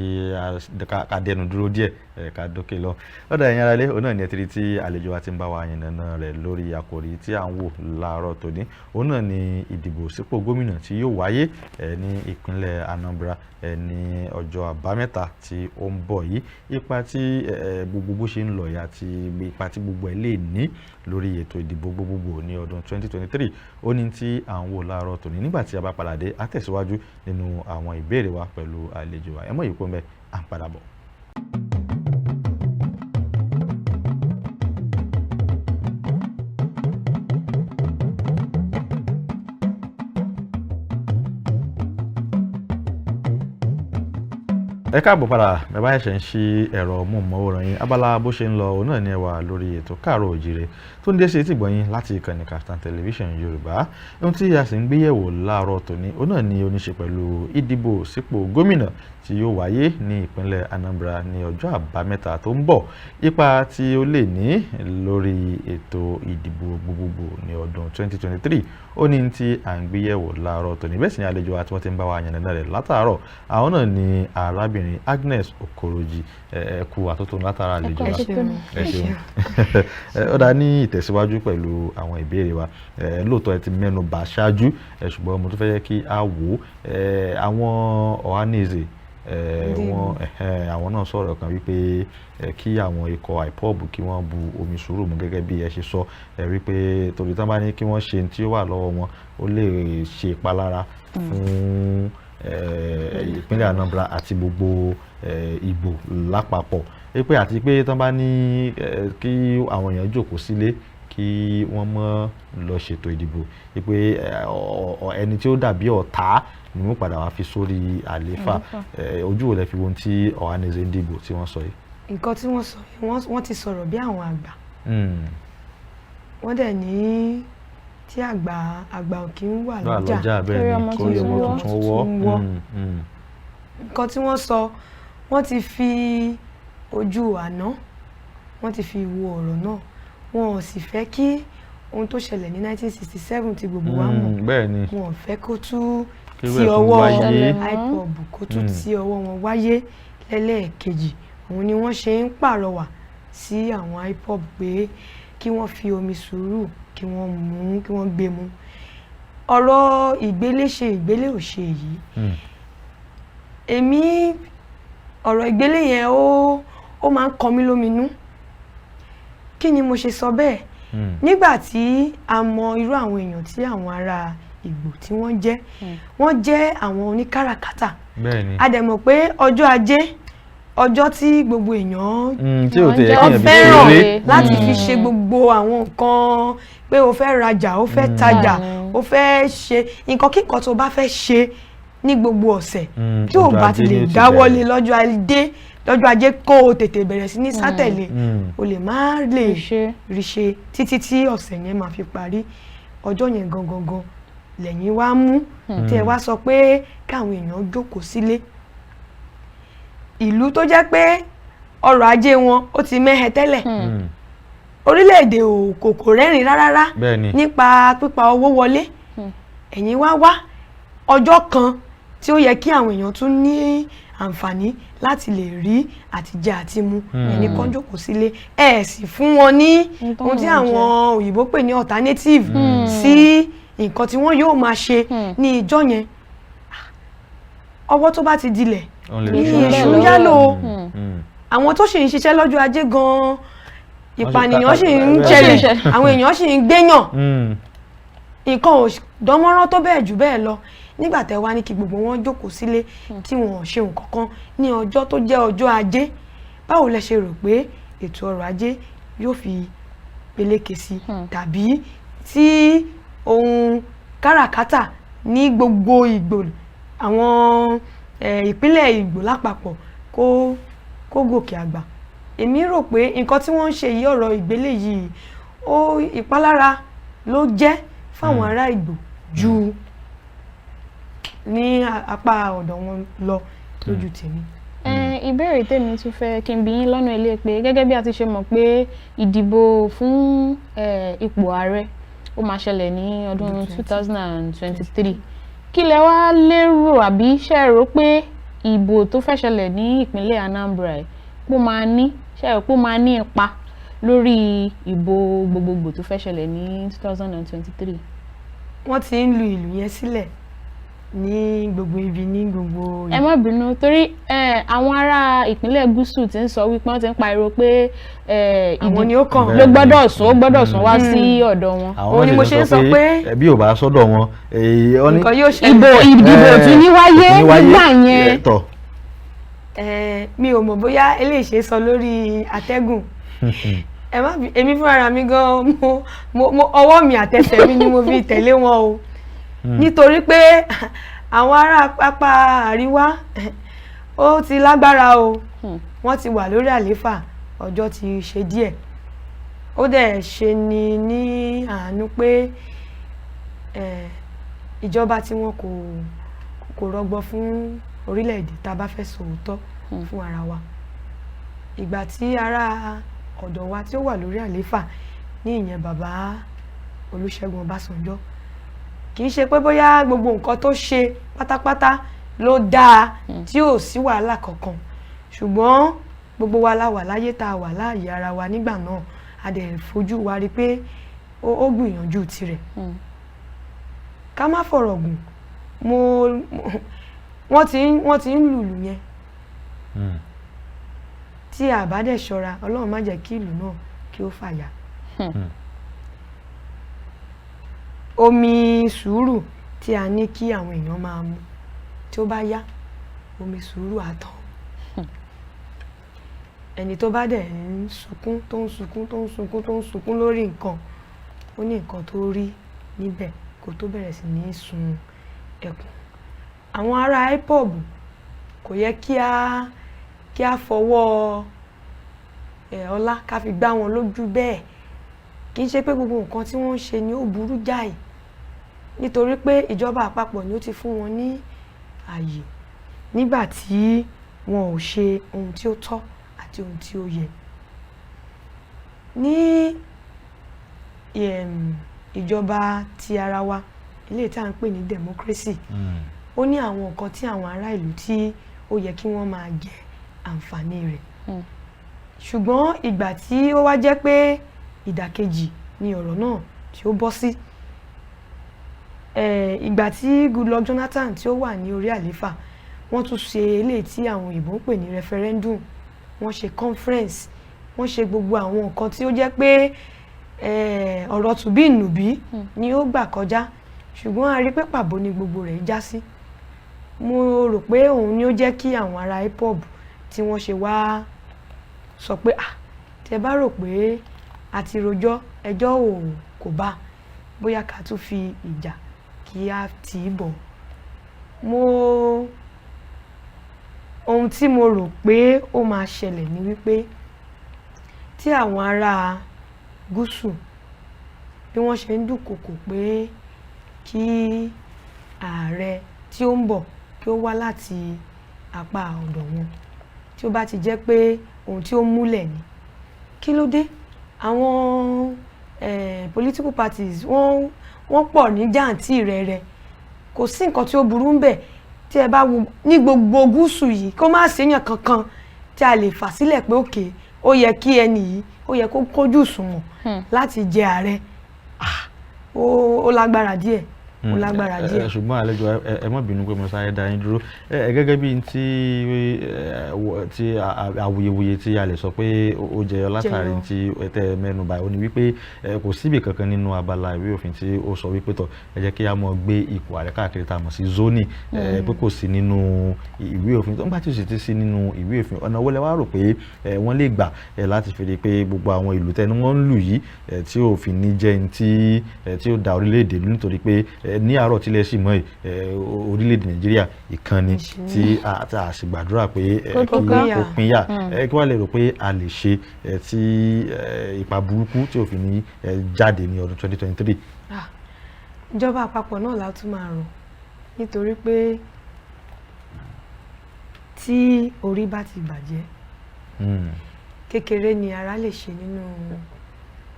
a dẹnu dúró díẹ̀ ká dókè lọ. Lọ́dọ̀ ẹ̀yin aráalé, òun náà ni ẹtìrí tí àlejò wa ti ń bá wa yànnàná rẹ̀ lórí àkòrí tí à ń wò láàárọ̀ tòní. Òun náà ni ìdìbò sípò gómìnà tí yóò wáyé ní ìpínlẹ̀ Anambra ní ọjọ́ àbámẹ́ta tí ó ń bọ̀ yìí. Ipa tí gbogbo ṣe ń lọ yà àti ipa tí gbogbo ẹ̀ lè ní lórí ètò ìdìbò gbogbogbò ní ọdún 2023 ó ní tí à ń wò láàárọ̀ tòní. Nígbà tí a bá padà dé, á tẹ̀síwájú nínú àwọn ìbéèrè wa pẹ̀lú àlejò wa. Ẹ mọ̀ yìí kó mẹ́, à ń padà bọ̀. Ẹ káàbọ̀ padà, ẹ bá ẹ̀ṣẹ̀ ń ṣí ẹ̀rọ móhùnmáwòrán yín. Abala bó ṣe ń lọ òun náà ni ẹ wà lórí ètò Káàárọ̀ Oòjíire tó ń dé sí etí gbọ̀nyìn láti ìkànnì Kaftan Television Yorùbá. Ohun tí a sì ń gbéyẹ̀wò láàárọ̀ tòní òun náà ni ó ní ṣe pẹ̀lú ìdìbò sípò gómìnà tí yóò wáyé ní ìpínlẹ̀ Anambra ní ọjọ́ àbámẹ́ta tó ń bọ̀. Ipa tí ó lè ní lórí ètò ìdìbò gbogbogbò ní ọdún 2023 ó ní tí à ń gbéyẹ̀wò láàárọ̀ tòní. Bẹ́ẹ̀ sì ni àlejò wa tí wọ́n ti ń bá wa yànnàná rẹ̀ látàárọ̀, àwọn náà ni arábìnrin Agnes Okoroji. Ẹ kú àtótónu látara àlejò wa. Ẹ ṣeun. Ó dá ní ìtẹ̀síwájú pẹ̀lú àwọn ìbéèrè wa. Lóòótọ́ ẹ ti mẹ́nu bà ṣáájú, ṣùgbọ́n mo tún fẹ́ kí a wò àwọn Ohanaeze àwọn náà sọ̀rọ̀ kan wípé kí àwọn ikọ̀ IPOB kí wọ́n bu omi sùúrù mu gẹ́gẹ́ bí ẹ ṣe sọ, wípé torí tán bá ní kí wọ́n ṣe tí ó wà lọ́wọ́ wọn ó lè ṣe ìpalára fún ìpínlẹ̀ Anambra àti gbogbo Ìgbò lápapọ̀. Pé àti pé tán bá ní kí àwọn èèyàn jókòó sílé kí wọ́n mọ́ lọ ṣètò ìdìbò, pé ẹni tí ó dàbí ọ̀tá ni wọ́n padà wá fi sórí àlééfà. Ojú wo lẹ fi wo ohun tí Ohanaeze Ndigbo tí wọ́n sọ yìí? Nǹkan tí wọ́n sọ wọ́n ti sọ̀rọ̀ bí àwọn àgbà. Wọ́n dẹ̀ ní tí àgbà ò kí ń wà lọ́jà bẹ́ẹ̀ ni kó lè mọ tuntun wọ́. Nǹkan tí wọ́n sọ, wọ́n ti fi ojú àná wọ́n ti fi wo ọ̀rọ̀ náà. Wọn ò sì fẹ́ kí ohun tó ṣẹlẹ̀ ní 1967 tí gbogbo wa mọ̀, wọn ò fẹ́ kó tún tí ọwọ́ IPOB kó tún tí ọwọ́ wọn wáyé lẹ́lẹ́ẹ̀kejì. Òun ni wọ́n ṣe ń pàrọwà sí àwọn IPOB pé kí wọ́n fi omi sùúrù kí wọ́n gbé mu. Ọ̀rọ̀ ìgbélé ṣe ìgbélé ò ṣe yìí, èmi ọ̀rọ̀ ìgbélé yẹn ó máa ń kọ mí lóminú. Kí ni mo ṣe sọ bẹ́ẹ̀? Nígbà tí a mọ irú àwọn èèyàn tí àwọn ará Ìgbò tí wọ́n jẹ́ àwọn oníkáràkátà. A dẹ̀ mọ̀ pé ọjọ́ ajé ọjọ́ tí gbogbo èèyàn fẹ́ràn láti fi ṣe gbogbo àwọn nǹkan pé o fẹ́ rajà, o fẹ́ tajà, o fẹ́ ṣe nǹkan kíkan tó bá fẹ́ ṣe ní gbogbo ọ̀sẹ̀ tí o bá ti lè dáwọ́lé lọ́jọ́ ajé kó o tètè bẹ̀rẹ̀ sí ní sátẹ̀lé o lè má lè rí ṣe títí tí ọ̀sẹ̀ yẹn máa fi parí. Ọjọ́ yẹn gangan lẹ́yìn wá mú tí ẹ wá sọ pé káwọn èèyàn jókòó sílé. Ìlú tó jẹ́ pé ọrọ̀ ajé wọn ó ti mẹ́hẹ tẹ́lẹ̀, orílẹ̀-èdè kò rẹ́rìn rárá nípa pípa owó wọlé. Ẹ̀yin wá ọjọ́ kan tí ó yẹ kí àwọn èèyàn tún ní àǹfààní láti lè rí àtijẹ àti mu, ẹni kan jókòó sílé ẹ sì fún wọn ní ohun tí àwọn òyìnbó pè ní alternative sí nǹkan tí wọ́n yóò máa ṣe ní ìjọ yẹn. Ọwọ́ tó bá ti dilẹ̀ ní èṣù yálò. Àwọn tó sì ń ṣiṣẹ́ lọ́jọ́ ajé gan-an ìpànìyàn sì ń ṣẹlẹ̀, àwọn èèyàn sì ń gbéyàn. Nǹkan ò dánmọ́rán tó bẹ́ẹ̀ jù bẹ́ẹ̀ lọ. Nígbà tẹ́ wá ní kí gbogbo wọn jókòó sílé tí wọn ò ṣe nǹkan kan ní ọjọ́ tó jẹ́ ọjọ́ ajé, báwo lẹ ṣe rò pé ètò ọrọ̀ ajé yóò fi peléke sí, tàbí tí ohun káràkátà ní gbogbo Ìgbò, àwọn ìpínlẹ̀ Ìgbò lápapọ̀ kó gòkè àgbà? Èmi rò pé nǹkan tí wọ́n ń ṣe yìí, ọ̀rọ̀ ìgbélé yìí, ìpalára ló jẹ́ fáwọn ará Ìgbò ju ní apá ọ̀dọ̀ wọn lọ lójú tèmi. Ìbéèrè tèmi tún fẹ́ kí n bi yín lọ́nà ilé pé gẹ́gẹ́ bí a ti ṣe mọ̀ pé ìdìbò fún ipò ààrẹ ó máa ṣẹlẹ̀ ní ọdún 2023. Kí lẹ wá lérò àbí ṣe rò pé ìbò tó fẹ́ ṣẹlẹ̀ ní ìpínlẹ̀ Anambra pó máa ní ipa lórí ìbò gbogbogbò tó fẹ́ ṣẹlẹ̀ ní 2023? Wọ́n ti ń lu ìlú yẹn sílẹ̀ ní gbogbo ibi ní gbogbo. Ẹ má bínú torí àwọn ará ìpínlẹ̀ Gúúsù ti ń sọ wípé wọ́n ti ń pariwo pé àwọn ni ó kàn ló gbọ́dọ̀ sún wá sí ọ̀dọ̀ wọn. Òun ni mo ṣe ń sọ pé bí ò bá sọ́dọ̀ wọn nǹkan yóò ṣẹlẹ̀. Ìdìbò tún ní wáyé nígbà yẹn. Mi ò mọ̀ bóyá eléyìí ṣe sọ lórí atẹ́gùn. Èmi fúnra mi gan ọwọ́ mi àtẹsẹ̀ mi ni mo fi tẹ̀lé wọn o. Nítorí pé àwọn ará apá àríwá ó ti lágbára o. Wọ́n ti wà lórí àlééfà ọjọ́ ti ṣe díẹ̀. Ó dẹ̀ ṣe ni ní àánú pé ìjọba tí wọn kò rọgbọ fún orílẹ̀-èdè tá a bá fẹ́ sòótọ́ fún ara wa. Ìgbà tí ará ọ̀dọ̀ wa tí ó wà lórí àlééfà ní ìyẹn bàbá Olúṣẹ́gun Ọbásanjọ́, kì í ṣe pé bóyá gbogbo nǹkan tó ṣe pátápátá ló dáa tí ò sí wàhálà kankan, ṣùgbọ́n gbogbo wa la wà láyé tá a wà láàyè ara wa nígbà náà, a dẹ̀ fojú wa rí pé ó gbìyànjú tirẹ̀. Ká má fọ̀rọ̀ gùn, wọ́n ti ń lùlù yẹn. Tí a bá dẹ̀ ṣọ́ra, Ọlọ́run má jẹ́ kí ìlú náà kí ó fàya. Omi sùúrù tí a ní kí àwọn èèyàn máa mu tí ó bá yá, omi sùúrù á tán. Ẹni tó bá dẹ̀ ń sunkún tó ń sunkún lórí nǹkan, ó ní nǹkan tó rí níbẹ̀ kó tó bẹ̀rẹ̀ sí ní sun ẹkún. Àwọn ará IPOB kò yẹ kí a fọwọ́ ọlá ká fi gbá wọn lójú bẹ́ẹ̀. Kì í ṣe pé gbogbo nǹkan tí wọ́n ń ṣe ni ó burú jáì, nítorí pé ìjọba àpapọ̀ ni ó ti fún wọn ní ààyè nígbà tí wọn ò ṣe ohun tí ó tọ́ àti ohun tí ó yẹ. Ní ìjọba ti ara wa, eléyìí tí à ń pè ní democracy, ó ní àwọn nǹkan tí àwọn ará ìlú tí ó yẹ kí wọ́n máa jẹ àǹfààní rẹ̀. Ṣùgbọ́n ìgbà tí ó wá jẹ́ pé ìdàkejì ni ọ̀rọ̀ náà tí ó bọ́ sí, ìgbà tí Goodluck Jonathan tí ó wà ní orí àlééfà, wọ́n tún ṣe eléyìí tí àwọn òyìnbó ń pè ní referendum, wọ́n ṣe conference, wọ́n ṣe gbogbo àwọn nǹkan tí ó jẹ́ pé ọ̀rọ̀ tùbí-ìnùbí ni ó gbà kọjá, ṣùgbọ́n a rí pé pàbó ni gbogbo rẹ̀ já sí. Mo rò pé òun ni ó jẹ́ kí àwọn ará IPOB tí wọ́n ṣe wá sọ pé tẹ bá rò pé àti rojọ́ ẹjọ́ kò bá, bóyá ká tún fi ìjà kí á tì í bọ̀. Ohun tí mo rò pé ó máa ṣẹlẹ̀ ni wípé tí àwọn ará gúúsù bí wọ́n ṣe ń dúnkokò pé kí ààrẹ tí ó ń bọ̀ kí ó wá láti apá ọ̀dọ̀ wọn, tí ó bá ti jẹ́ pé ohun tí ó múlẹ̀ ni, kí ló dé? Àwọn political parties wọ́n pọ̀ ní jàǹtì rẹ̀rẹ̀, kò sí nǹkan tí ó burú ń bẹ̀ tí ẹ bá wo ní gbogbo gúúsù yìí, kó má ṣèyàn kankan tí a lè fà sílẹ̀ pé òkè ó yẹ kí ẹni yìí ó yẹ kó kójú òṣùwọ̀n láti jẹ ààrẹ. Ó lágbára díẹ̀, ó lágbára díẹ̀. Ṣùgbọ́n àlejò ẹ má bínú pé mo sáré dá yín dúró, gẹ́gẹ́ bí tí awuyewuye tí a lè sọ pé ó jẹyọ látàrí tí tẹ mẹ́nu bà, ó ní wípé kò síbì kankan nínú abala ìwé òfin tí ó sọ wípé tọ̀ ẹ jẹ́ kí a mọ̀ gbé ipò ààrẹ káàkiri tá a mọ̀ sí zoni, pé kò sí nínú ìwé òfin. Tó ń bá tí ó sì ti sí nínú ìwé òfin, ọ̀nà wo lẹ wá rò pé wọ́n lè gbà láti fi rí pé gbogbo àwọn ìlú tẹnu wọ́n ń lù yìí tí òfin ní jẹ́ ní tí ó da orílẹ̀-èdè lù, nítorí pé ní àárọ̀ tílẹ̀ sì mọ́ orílẹ̀-èdè Nàìjíríà ìkànnì tí a sì gbàdúrà pé kí ó pínyà, kí wọ́n lè rò pé a lè ṣe tí ipa burúkú tí òfin ní jáde ní ọdún 2023. Ìjọba àpapọ̀ náà la tún máa rọ̀, nítorí pé tí orí bá ti bàjẹ́ kékeré ni ara lè ṣe nínú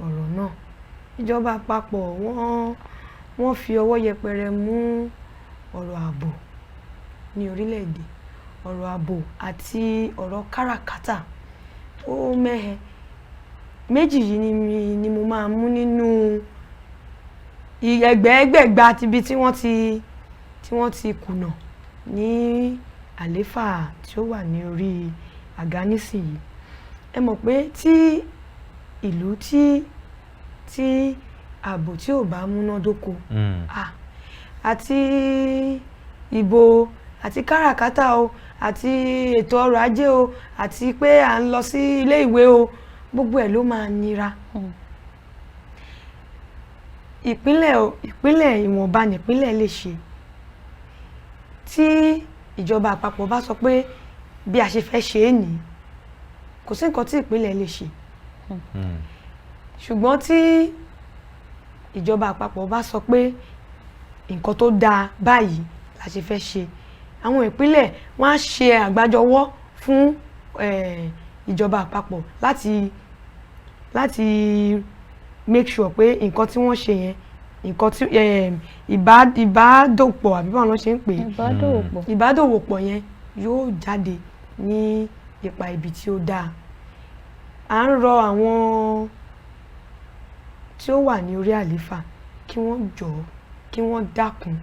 ọ̀rọ̀ náà. Ìjọba àpapọ̀ wọ́n fi ọwọ́ yẹpẹrẹ mú ọ̀rọ̀ ààbò ní orílẹ̀-èdè, ọ̀rọ̀ ààbò àti ọ̀rọ̀ káràkátà ó mẹ́hẹ. Méjì yìí ni mo máa mú nínú ẹgbẹ̀ẹ́gbẹ̀gbà tibi tí wọ́n ti kùnà ní àléfà tí ó wà ní orí àga nísìnyí. Ẹ mọ̀ pé tí ìlú tí ààbò tí ò bá múnádóko, àti ìbò àti káràkátà o, àti ètò ọrọ̀ ajé o, àti pé à ń lọ sí ilé ìwé o, gbogbo ẹ̀ ló máa nira. Ìpínlẹ̀ ìwọ̀nba nípínlẹ̀ lè ṣe. Tí ìjọba àpapọ̀ bá sọ pé bí a ṣe fẹ́ ṣe é nìí, kò sí nǹkan tí ìpínlẹ̀ lè ṣe. Ṣùgbọ́n tí ìjọba àpapọ̀ bá sọ pé nǹkan tó dáa báyìí la ṣe fẹ́ ṣe, àwọn ìpínlẹ̀ wọ́n á ṣe àgbájọwọ́ fún ìjọba àpapọ̀ láti make sure pé nǹkan tí wọ́n ṣe yẹn, nǹkan tí ìbádòpọ̀ àbí báwọn ló ṣe ń pè é, ìbádòwòpọ̀ yẹn yóò jáde ní ipa ibi tí ó dáa. À ń rọ àwọn tí ó wà ní orí àléfà kí wọ́n jọ̀ọ́, kí wọ́n dákun,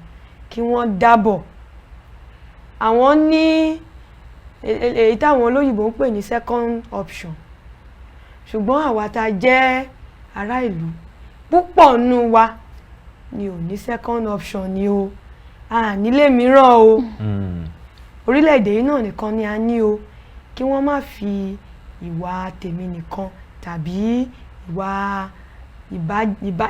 kí wọ́n dábọ̀. Àwọn ní èyí táwọn olóyìnbó ń pè ní second option, ṣùgbọ́n àwa tá jẹ́ ará ìlú púpọ̀ nínú wa ni ò ní second option ni o, a nílé mìíràn o. Orílẹ̀-èdè yìí náà nìkan ni a ní o. Kí wọ́n má fi ìwà tèmi nìkan tàbí ìwà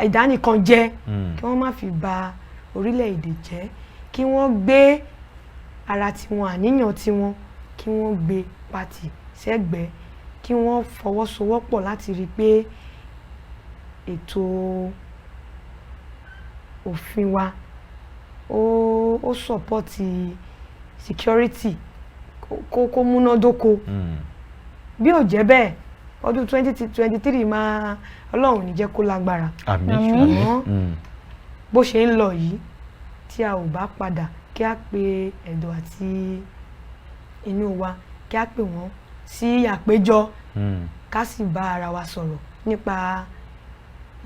ìdánìkan jẹ́, kí wọ́n má fi ba orílẹ̀-èdè jẹ́, kí wọ́n gbé ara tiwọn, àníyàn tiwọn, kí wọ́n gbé pàtì sẹ́gbẹ̀ẹ́, kí wọ́n fọwọ́sowọ́pọ̀ láti rí pé ètò òfin wa ó sọ́pọ́tì security kó múnádóko. Bí ò jẹ́ bẹ́ẹ̀ ọdún 2023 máa Ọlọ́run ní jẹ́ kó lágbára. Àmín. Bó ṣe ń lọ yìí, tí a ò bá padà kí a pe ẹ̀dọ̀ àti inú wa, kí a pè wọ́n sí àpéjọ, ká sì bá ara wa sọ̀rọ̀ nípa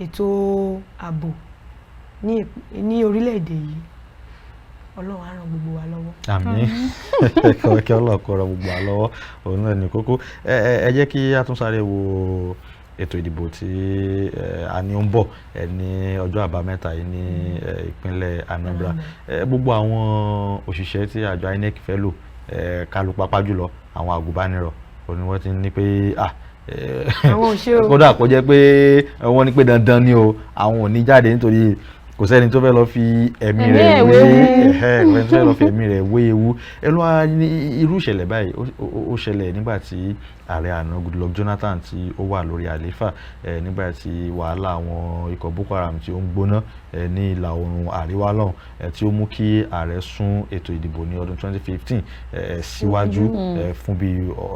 ètò ààbò ní orílẹ̀-èdè yìí, Ọlọ́run á ràn gbogbo wa lọ́wọ́. àmín kí Ọlọ́run kó ràn gbogbo wa lọ́wọ́ òun náà ní kókó. Ẹ jẹ́ kí a tún sáré wo ètò ìdìbò tí a ní ó ń bọ̀ ní ọjọ́ àbámẹ́ta yìí ní ìpínlẹ̀ Anambra. Gbogbo àwọn òṣìṣẹ́ tí àjọ INEC fẹ́ lò kálu pápá jùlọ àwọn àgùnbánirọ̀ òní wọ́n ti ní pé àwọn òṣè o kódà kó jẹ́ pé wọ́n ní pé dandan ni o àwọn ò ní jáde nítorí kò sẹ́ni tó fẹ́ lọ fi ẹ̀mí rẹ̀ wé ewu. Ẹnu wa ní irú ìṣẹ̀lẹ̀ báyìí ó ṣẹlẹ̀ nígbà tí ààrẹ àná Goodluck Jonathan tí ó wà lórí àlééfà nígbà tí wàhálà àwọn ikọ̀ Boko Haram tí ó ń gbóná ní ìlà oòrùn àríwá lọ́hùn tí ó mú kí ààrẹ sún ètò ìdìbò ní ọdún 2015 síwájú fún bí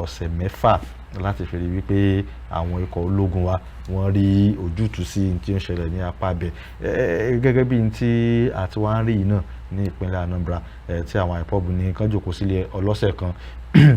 ọ̀sẹ̀ mẹ́fà láti fi rí wípé àwọn ikọ̀ ológun wa wọ́n rí ojútùú sí tí ó ń ṣẹlẹ̀ ní apá abẹ gẹ́gẹ́ bí tí àti wá ń rí yìí náà ní ìpínlẹ̀ Anambra tí àwọn IPOB ní kán jókòó sílé ọlọ́sẹ̀ kan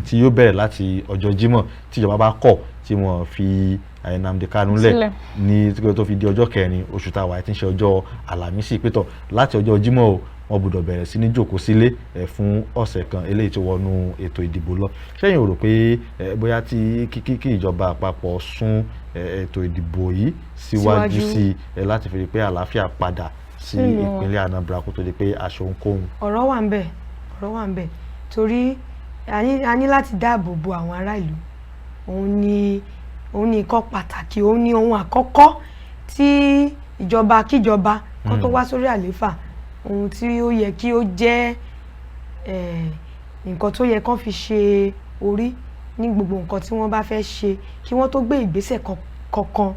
tí yóò bẹ̀rẹ̀ láti ọjọ́ Jímọ̀ tí ìjọba bá kọ̀ tí wọ́n fi Nnamdi Kanu lẹ̀ ní tó fi di ọjọ́ 4 oṣù táwa tí ń ṣe ọjọ́ Àlàmísì pétọ̀ láti ọjọ́ Jímọ̀ o wọ́n gbọ́dọ̀ bẹ̀rẹ̀ sí ní jókòó sílé fún ọ̀sẹ̀ kan eléyìí tó wọnú ètò ìdìbò lọ. Ṣẹ́yìn ò rò pé bóyá tí kí ìjọba àpapọ̀ sún ètò ìdìbò yìí síwájú sí láti fi rí pé àlàáfíà padà sí ìpínlẹ̀ Anambra kó tó di pé aṣọ ń kóhun? Ọ̀rọ̀ wà ń bẹ̀ torí a ní láti dáàbò bo àwọn ará ìlú. Òun ni nǹkan pàtàkì, òun ni ohun àkọ́kọ́ tí kíjọba kan tó wá sórí àlééfà ohun tí ó yẹ kí ó jẹ́ nǹkan tó yẹ kán fi ṣe orí ní gbogbo nǹkan tí wọ́n bá fẹ́ ṣe kí wọ́n tó gbé ìgbésẹ̀ kankan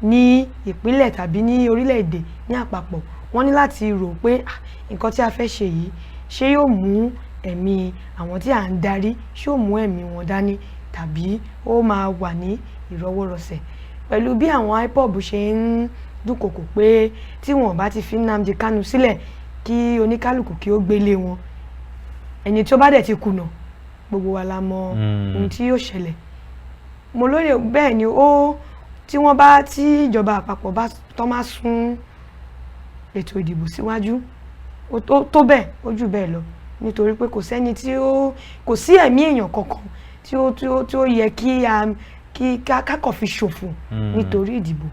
ní ìpínlẹ̀ tàbí ní orílẹ̀-èdè ní àpapọ̀. Wọ́n ní láti rò pé nǹkan tí a fẹ́ ṣe yìí ṣé yóò mú ẹ̀mí àwọn tí à ń darí ṣé yóò mú ẹ̀mí wọn dání tàbí ó máa wà ní ìrọwọ́rọsẹ̀. Pẹ̀lú bí àwọn IPOB ṣe ń dúnkòkò pé tí wọn bá ti fi Nnamdi Kanu sílẹ̀ kí oníkálukú kí ó gbélé wọn, ẹni tí ó bá dẹ̀ ti kùnà gbogbo wa la mọ ohun tí yóò ṣẹlẹ̀. Mo lóye bẹ́ẹ̀ ni tí ìjọba àpapọ̀ bá tán máa sún ètò ìdìbò síwájú tó bẹ́ẹ̀ ó jù bẹ́ẹ̀ lọ nítorí pé kò sí ẹ̀mí èèyàn kankan tí ó yẹ kí kákọ̀ fi ṣòfò nítorí ìdìbò.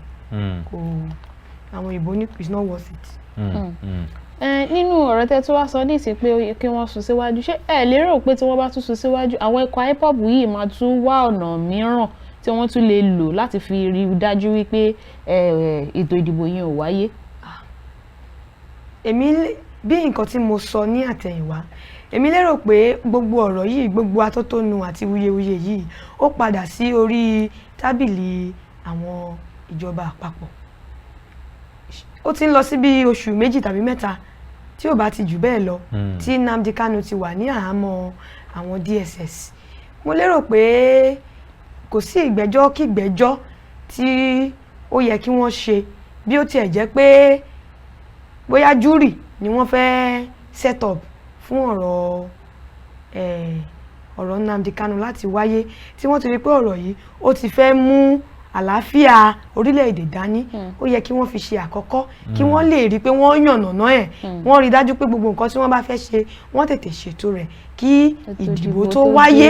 Àwọn ìbò ní it's not worth it. Nínú ọ̀rọ̀ tẹ́ tí wá sọ ní ìsìn pé kí wọ́n sún síwájú, ṣé ẹ lérò pé tí wọ́n bá tún sún síwájú àwọn ikọ̀ IPOB yìí máa tún wá ọ̀nà mìíràn tí wọ́n tún lè lò láti fi rí dájú wípé ètò ìdìbò yẹn ò wáyé? Èmi bí nǹkan tí mo sọ ní àtẹ̀yìnwá, èmi lérò pé gbogbo ọ̀rọ̀ yìí, gbogbo atótónu àti wuyewuye yìí ó padà sí orí tábìlì àwọn ìjọba àpapọ̀. Ó ti ń lọ sí bí oṣù 2 tàbí 3 tí ò bá ti jù bẹ́ẹ̀ lọ tí Nnamdi Kanu ti wà ní àhámọ́ àwọn DSS. Mo lérò pé kò sí ìgbẹ́jọ́ kí ìgbẹ́jọ́ tí ó yẹ kí wọ́n ṣe bí ó tiẹ̀ jẹ́ pé bóyá júrì ni wọ́n fẹ́ set up fún ọ̀rọ̀ Nnamdi Kanu láti wáyé tí wọ́n ti rí pé ọ̀rọ̀ yìí ó ti fẹ́ mú àlàáfíà orílẹ̀-èdè dání. Ó yẹ kí wọ́n fi ṣe àkọ́kọ́ kí wọ́n lè rí pé wọ́n yànnàná ẹ̀, wọ́n rí dájú pé gbogbo nǹkan tí wọ́n bá fẹ́ ṣe wọ́n tètè ṣètò rẹ̀ kí ìdìbò tó wáyé,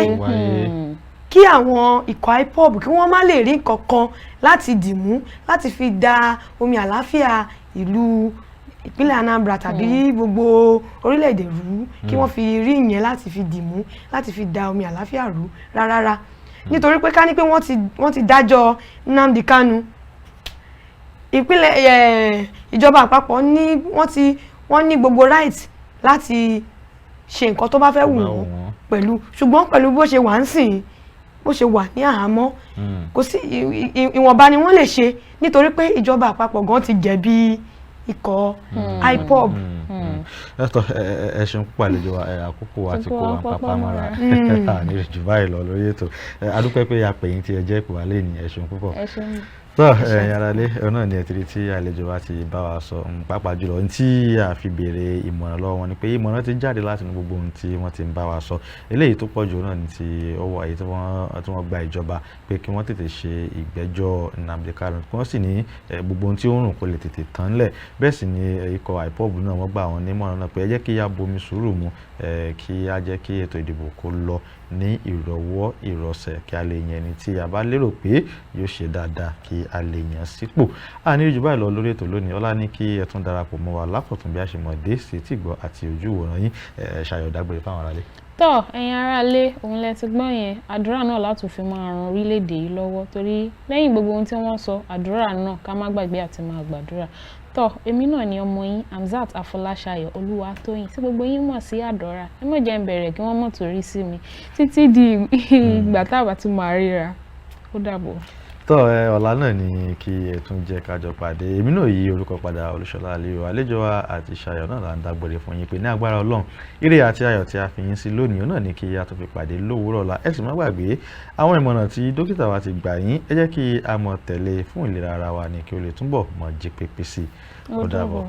kí àwọn ikọ̀ IPOB kí wọ́n má lè rí nǹkan kan láti dìmú láti fi da omi àlàáfíà ìlú ìpínlẹ̀ Anambra tàbí gbogbo orílẹ̀-èdè rú, kí wọ́n fi rí ìyẹn láti fi dìmú láti fi da omi àlàáfíà rú rárá. Nítorí pé ká ní pé wọ́n ti dájọ́ Nnamdi Kanu, ìjọba àpapọ̀ ní wọ́n ní gbogbo right láti ṣe nǹkan tó bá fẹ́ wù wọ́n ṣùgbọ́n pẹ̀lú bó ṣe wà ń sìn, bó ṣe wà ní àhámọ́, kò sí ìwọ̀nba ni wọ́n lè ṣe nítorí pé ìjọba àpapọ̀ gan ti jẹ̀bi ikọ̀ IPOB. Ẹ ṣeun púpọ̀ àlejò àkókò wa ti kó wa pápá mọ́ra ní jù báyìí lọ lórí ètò. A dúpẹ́ pé a pè yín tí ẹ jẹ́ ìpò wálé ní ẹ ṣeun púpọ̀. tó ẹ̀yin aráalé náà ni ẹ̀tìrí tí àlejò wa ti bá wa sọ pàápàá jùlọ ohun tí a fi béèrè ìmọ̀ràn lọ́wọ́ wọn ni pé ìmọ̀ràn ti jáde láti inú gbogbo ohun tí wọ́n ti ń bá wa sọ eléyìí tó pọ̀ jù náà ni ti ọwọ́ àyè tí wọ́n gba ìjọba pé kí wọ́n tètè ṣe ìgbẹ́jọ́ Nnamdi Kanu kí wọ́n sì ní gbogbo ohun tí ó ń rùn kó lè tètè tán lẹ̀ bẹ́ẹ̀ sì ni ikọ̀ IPOB náà wọ́n gbà wọ́n nímọ̀ràn náà pé ẹ jẹ́ kí á bomi sùúrù mu kí á jẹ́ kí ètò ìdìbò kó lọ ní ìrọ̀wọ́ ìrọ̀sẹ̀ kí a lè yan ẹni tí a bá lérò pé yóò ṣe dáadáa kí a lè yàn sípò. A ní jù báyìí lọ lórí ètò lónìí. Ọlá ní kí ẹ tún darapọ̀ mọ́ wa lákọ̀tún bí a ṣe mọ̀ dé sí tìgbọ́ àti ojú ìwòran yín. Ṣayọ̀ dágbére fáwọn aráalé. Tọ́ ẹ̀yin aráalé òun lẹ ti gbọ́ yẹn àdúrà náà láti fi máa ran orílẹ̀-èdè yìí lọ́wọ́ torí lẹ́yìn gbogbo ohun tí wọ́n sọ àdúrà náà ká má gbàgbé àti máa gbàdúrà. Tọ́ èmi náà ni ọmọ yín Hamzat Afọláṣayọ̀ Olúwatóyìn tí gbogbo yín mọ̀ sí Àdọ́rà ẹ mọ̀ jẹ́ ń bẹ̀rẹ̀ kí wọ́n mọ̀ torí sí mi títí di ìgbà táwa tún máa ríra ó dàbọ̀. Tọ́ ọ̀la náà ni kí ẹ tún jẹ́ ká jọ pàdé èmi náà yí orúkọ padà Olúṣọlá Aliyu àlejò wa àti Ṣayọ̀ náà là ń dágbére fún yín pé ní agbára Ọlọ́run ire àti ayọ̀ tí a fi yín sí lónìí náà ni kí a tún fi pàdé lówùúrọ̀ ọ̀la ẹ sì má gbàgbé àwọn ìmọ̀ràn tí dókítà wa ti gbà yín ẹ jẹ́ kí a mọ̀ tẹ̀lé fún ìlera ara wa ni kí ó lè túbọ̀ mọ̀ jí pépé sí i ó dàbọ̀.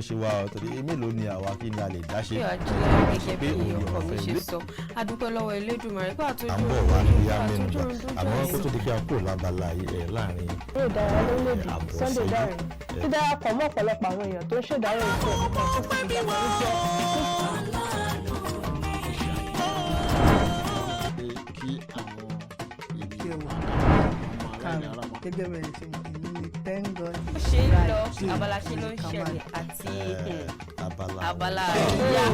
ṣe wa torí mélòó ni àwa kí ni a lè dá ṣe. bí ọjọ́ gẹ́gẹ́ bí ọkọ mi ṣe sọ adúpẹ́ lọ́wọ́ Elédùmarè pé àtúntò àbọ̀ wa ní ya mẹ́nu bá àmọ́ kó tó di pé a kúrò lábala láàrin. eré ìdárayá lórílẹ̀‐èdè Sunday Dare dídarapọ̀ mọ́ ọ̀pọ̀lọpọ̀ àwọn èèyàn tó ń ṣèdárò ìṣe ẹ̀ka tó ti dàgbà ní jẹ́. kí àwọn ìdí ọmọ aláìní gẹ́gẹ́ bẹ́ẹ̀ ṣe mọ̀ ní thank God. ṣe ń lọ abala ṣe ló ń ṣẹlẹ̀ àti abala àríyá.